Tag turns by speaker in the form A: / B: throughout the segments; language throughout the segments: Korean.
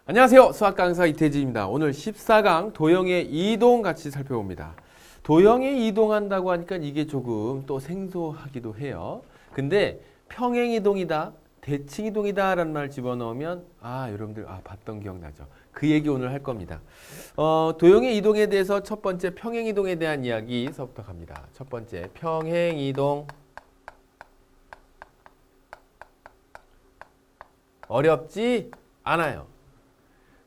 A: 안녕하세요. 수학 강사 이태진입니다. 오늘 14강 도형의 이동 같이 살펴봅니다. 도형의 이동한다고 하니까 이게 조금 또 생소하기도 해요. 근데 평행이동이다, 대칭이동이다 라는 말 집어넣으면 여러분들 봤던 기억나죠? 그 얘기 오늘 할 겁니다. 도형의 이동에 대해서 첫 번째 평행이동에 대한 이야기서부터 갑니다. 첫 번째 평행이동. 어렵지 않아요.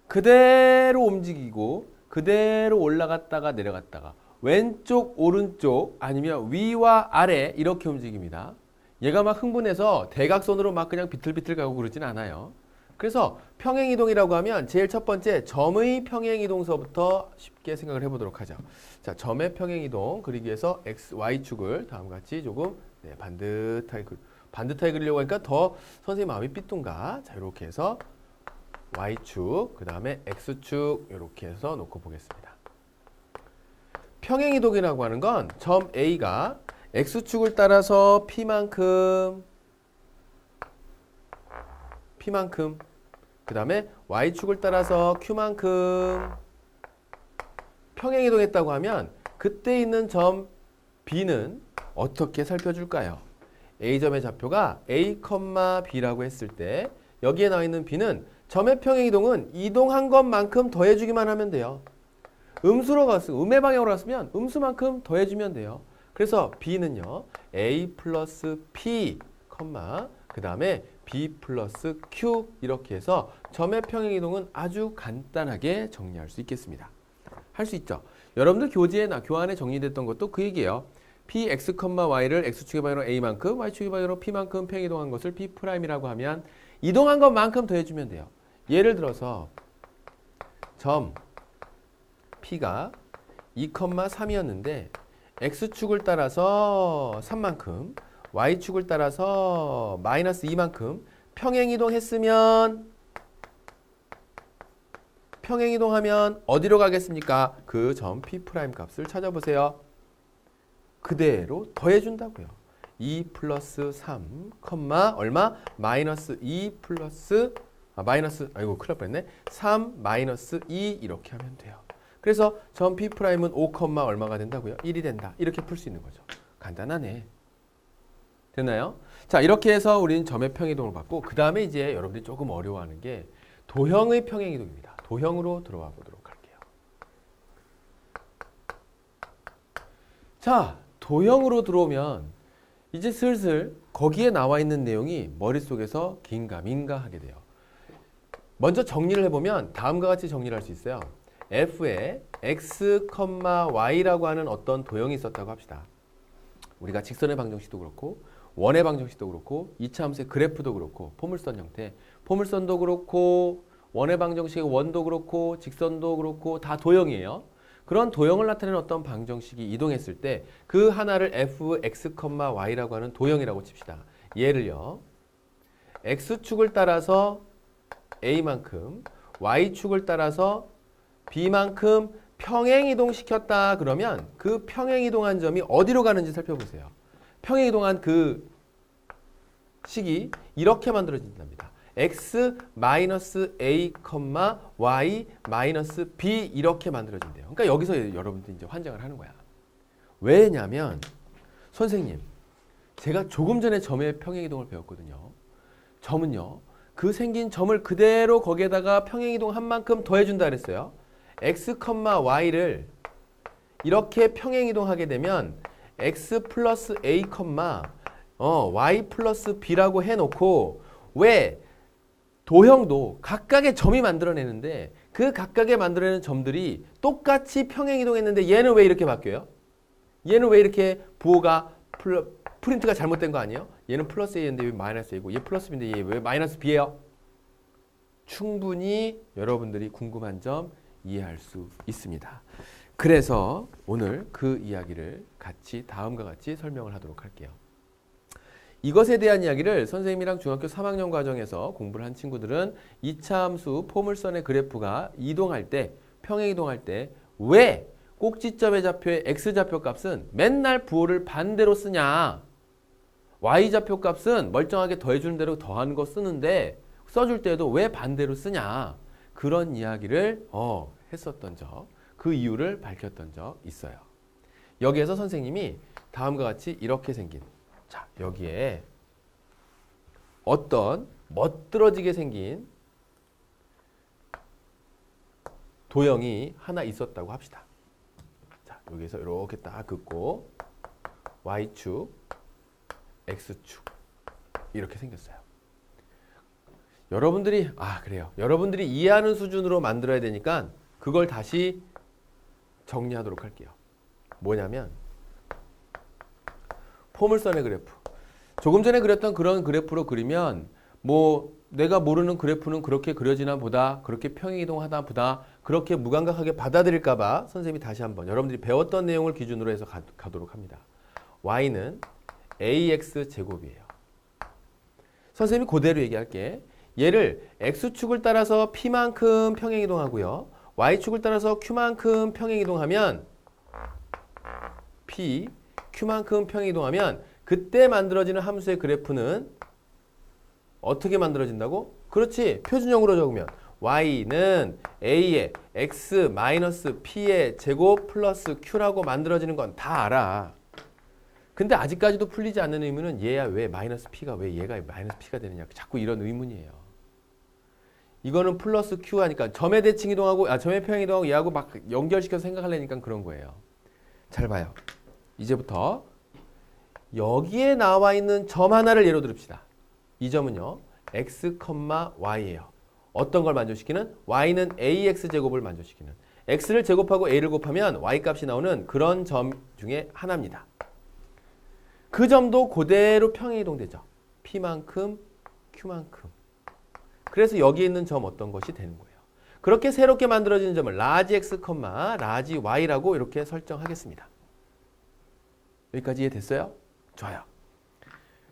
A: 그대로 움직이고 그대로 올라갔다가 내려갔다가 왼쪽 오른쪽 아니면 위와 아래 이렇게 움직입니다. 얘가 막 흥분해서 대각선으로 막 그냥 비틀비틀 가고 그러진 않아요. 그래서 평행이동이라고 하면 제일 첫 번째 점의 평행이동서부터 쉽게 생각을 해보도록 하죠. 자, 점의 평행이동 그리기 위해서 x, y축을 다음과 같이 조금 반듯하게 그리려고 하니까 더 선생님 마음이 삐뚤가. 자, 이렇게 해서 y축, 그 다음에 x축 이렇게 해서 놓고 보겠습니다. 평행이동이라고 하는 건 점 A가 x축을 따라서 P만큼 그 다음에 y축을 따라서 Q만큼 평행이동했다고 하면 그때 있는 점 B는 어떻게 살펴줄까요? A점의 좌표가 A, B라고 했을 때 여기에 나와 있는 B는 점의 평행이동은 이동한 것만큼 더해주기만 하면 돼요. 음의 방향으로 갔으면 음수만큼 더해주면 돼요. 그래서 B는요. A 플러스 P, 그 다음에 B 플러스 Q 이렇게 해서 점의 평행이동은 아주 간단하게 정리할 수 있겠습니다. 할 수 있죠. 여러분들 교안에 정리됐던 것도 그 얘기예요. Px, y를 x축의 방향으로 A만큼, y축의 방향으로 P만큼 평행이동한 것을 P'이라고 하면 이동한 것만큼 더해주면 돼요. 예를 들어서 점 P가 2,3이었는데 x축을 따라서 3만큼, y축을 따라서 마이너스 2만큼 평행이동했으면 평행이동하면 어디로 가겠습니까? 그 점 P' 값을 찾아보세요. 그대로 더해준다고요. 2 플러스 3, 얼마? 마이너스 2 플러스 큰일 날 뻔했네. 3 마이너스 2 이렇게 하면 돼요. 그래서 점 P'은 5, 얼마가 된다고요? 1이 된다. 이렇게 풀 수 있는 거죠. 간단하네. 됐나요? 자, 이렇게 해서 우리는 점의 평행이동을 봤고 그 다음에 이제 여러분들이 조금 어려워하는 게 도형의 평행이동입니다. 도형으로 들어와 보도록 할게요. 자, 도형으로 들어오면 이제 슬슬 거기에 나와 있는 내용이 머릿속에서 긴가민가 하게 돼요. 먼저 정리를 해보면 다음과 같이 정리를 할 수 있어요. F에 x, y라고 하는 어떤 도형이 있었다고 합시다. 우리가 직선의 방정식도 그렇고 원의 방정식도 그렇고 이차함수의 그래프도 그렇고 포물선 형태, 포물선도 그렇고 원의 방정식의 원도 그렇고 직선도 그렇고 다 도형이에요. 그런 도형을 나타내는 어떤 방정식이 이동했을 때 그 하나를 fx, y라고 하는 도형이라고 칩시다. 얘를요. x축을 따라서 a만큼, y축을 따라서 b만큼 평행이동시켰다 그러면 그 평행이동한 점이 어디로 가는지 살펴보세요. 평행이동한 그 식이 이렇게 만들어진답니다. x 마이너스 a, y 마이너스 b 이렇게 만들어진대요. 그러니까 여기서 여러분들이 이제 환장을 하는 거야. 왜냐면 선생님, 제가 조금 전에 점의 평행이동을 배웠거든요. 점은요. 그 생긴 점을 그대로 거기에다가 평행이동한 만큼 더해준다 그랬어요. x, y를 이렇게 평행이동하게 되면 x 플러스 a, y 플러스 b라고 해놓고 왜 도형도 각각의 점이 만들어내는데 그 각각의 만들어내는 점들이 똑같이 평행이동했는데 얘는 왜 이렇게 바뀌어요? 얘는 왜 이렇게 부호가 프린트가 잘못된 거 아니에요? 얘는 플러스 A인데 왜 마이너스 A고 얘 플러스 B인데 얘 왜 마이너스 B예요? 충분히 여러분들이 궁금한 점 이해할 수 있습니다. 그래서 오늘 그 이야기를 같이 다음과 같이 설명을 하도록 할게요. 이것에 대한 이야기를 선생님이랑 중학교 3학년 과정에서 공부를 한 친구들은 2차 함수 포물선의 그래프가 이동할 때, 평행이동할 때 왜 꼭지점의 좌표의 x좌표 값은 맨날 부호를 반대로 쓰냐? y좌표 값은 멀쩡하게 더해주는 대로 더하는 거 쓰는데 써줄 때도 왜 반대로 쓰냐? 그런 이야기를 했었던 적, 그 이유를 밝혔던 적 있어요. 여기에서 선생님이 다음과 같이 이렇게 생긴, 자, 여기에 어떤 멋들어지게 생긴 도형이 하나 있었다고 합시다. 자, 여기서 이렇게 딱 긋고 Y축, X축 이렇게 생겼어요. 여러분들이 그래요. 여러분들이 이해하는 수준으로 만들어야 되니까 그걸 다시 정리하도록 할게요. 뭐냐면 포물선의 그래프. 조금 전에 그렸던 그런 그래프로 그리면 뭐 내가 모르는 그래프는 그렇게 그려지나 보다, 그렇게 평행이동하다 보다, 그렇게 무감각하게 받아들일까 봐 선생님이 다시 한번 여러분들이 배웠던 내용을 기준으로 해서 가도록 합니다. Y는 AX 제곱이에요. 선생님이 그대로 얘기할게. 얘를 X축을 따라서 P만큼 평행이동하고요. Y축을 따라서 Q만큼 평행이동하면 P, Q만큼 평행이동하면 그때 만들어지는 함수의 그래프는 어떻게 만들어진다고? 그렇지. 표준형으로 적으면 Y는 A의 X-P의 제곱 플러스 Q라고 만들어지는 건 다 알아. 근데 아직까지도 풀리지 않는 의문은 얘야 왜 마이너스 P가 왜 얘가 마이너스 P가 되느냐. 자꾸 이런 의문이에요. 이거는 플러스 Q 하니까 점의 대칭 이동하고 점의 평행 이동하고 얘하고 막 연결시켜서 생각하려니까 그런 거예요. 잘 봐요. 이제부터 여기에 나와 있는 점 하나를 예로 들읍시다. 이 점은요. X, Y예요. 어떤 걸 만족시키는? Y는 AX 제곱을 만족시키는. X를 제곱하고 A를 곱하면 Y 값이 나오는 그런 점 중에 하나입니다. 그 점도 그대로 평행 이동되죠. P만큼, Q만큼. 그래서 여기에 있는 점 어떤 것이 되는 거예요. 그렇게 새롭게 만들어지는 점을 라지 X, 라지 Y라고 이렇게 설정하겠습니다. 여기까지 이해됐어요? 좋아요.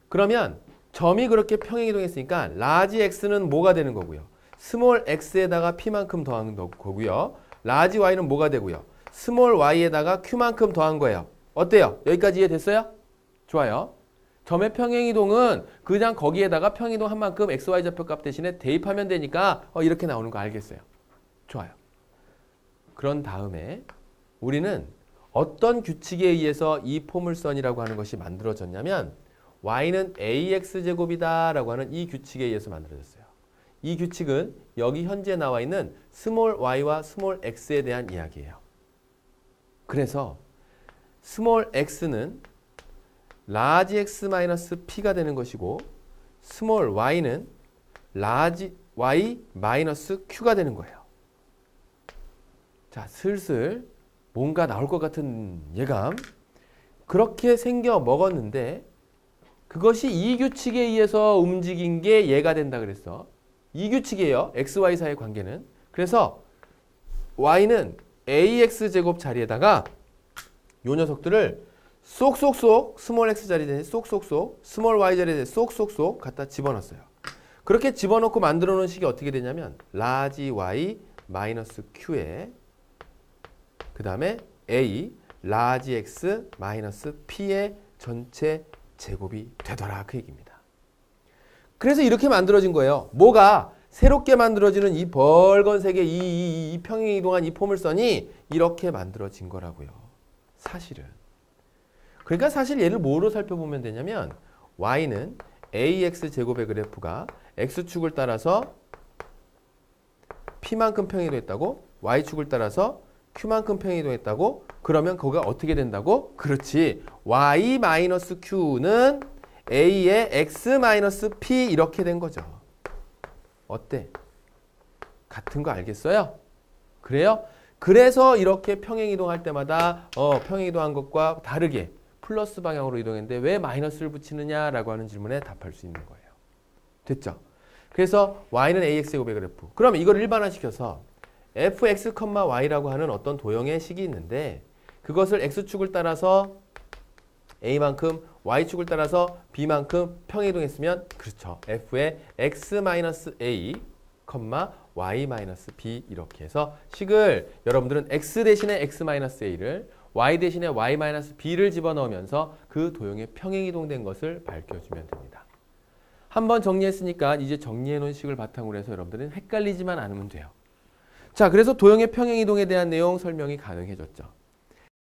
A: 그러면 점이 그렇게 평행이동했으니까 라지 X는 뭐가 되는 거고요. 스몰 X에다가 P만큼 더한 거고요. 라지 Y는 뭐가 되고요. 스몰 Y에다가 Q만큼 더한 거예요. 어때요? 여기까지 이해됐어요? 좋아요. 점의 평행이동은 그냥 거기에다가 평행이동 한 만큼 XY 좌표값 대신에 대입하면 되니까 이렇게 나오는 거 알겠어요. 좋아요. 그런 다음에 우리는 어떤 규칙에 의해서 이 포물선이라고 하는 것이 만들어졌냐면 Y는 AX제곱이다 라고 하는 이 규칙에 의해서 만들어졌어요. 이 규칙은 여기 현재 나와 있는 스몰 y와 스몰 x에 대한 이야기예요. 그래서 스몰 x는 라지 x 마이너스 p가 되는 것이고 스몰 y는 라지 y 마이너스 q가 되는 거예요. 자, 슬슬 뭔가 나올 것 같은 예감. 그렇게 생겨 먹었는데 그것이 이 규칙에 의해서 움직인 게 얘가 된다 그랬어. 이 규칙이에요. x, y 사이의 관계는. 그래서 y는 ax 제곱 자리에다가 요 녀석들을 쏙쏙쏙 스몰 x 자리에 대해 쏙쏙쏙 스몰 y 자리에 대해 쏙쏙쏙 갖다 집어넣었어요. 그렇게 집어넣고 만들어 놓은 식이 어떻게 되냐면 라지 y 마이너스 q에 그 다음에 a 라지 x 마이너스 p의 전체 제곱이 되더라 그 얘기입니다. 그래서 이렇게 만들어진 거예요. 뭐가 새롭게 만들어지는 이 벌건색의 이 평행 이동한 이 포물선이 이렇게 만들어진 거라고요. 사실은. 그러니까 사실 얘를 뭐로 살펴보면 되냐면 y는 ax 제곱의 그래프가 x축을 따라서 p만큼 평행이동했다고 y축을 따라서 q만큼 평행이동했다고 그러면 거기가 어떻게 된다고? 그렇지. y-q는 a의 x-p 이렇게 된 거죠. 어때? 같은 거 알겠어요? 그래요? 그래서 이렇게 평행이동할 때마다 평행이동한 것과 다르게 플러스 방향으로 이동했는데 왜 마이너스를 붙이느냐라고 하는 질문에 답할 수 있는 거예요. 됐죠? 그래서 y는 ax제곱의 그래프. 그럼 이걸 일반화시켜서 fx, y라고 하는 어떤 도형의 식이 있는데 그것을 x축을 따라서 a만큼 y축을 따라서 b만큼 평행이동했으면 그렇죠. f의 x-a, y-b 이렇게 해서 식을 여러분들은 x 대신에 x-a를 y 대신에 y-b를 집어넣으면서 그 도형의 평행이동된 것을 밝혀주면 됩니다. 한번 정리했으니까 이제 정리해놓은 식을 바탕으로 해서 여러분들은 헷갈리지만 않으면 돼요. 자, 그래서 도형의 평행이동에 대한 내용 설명이 가능해졌죠.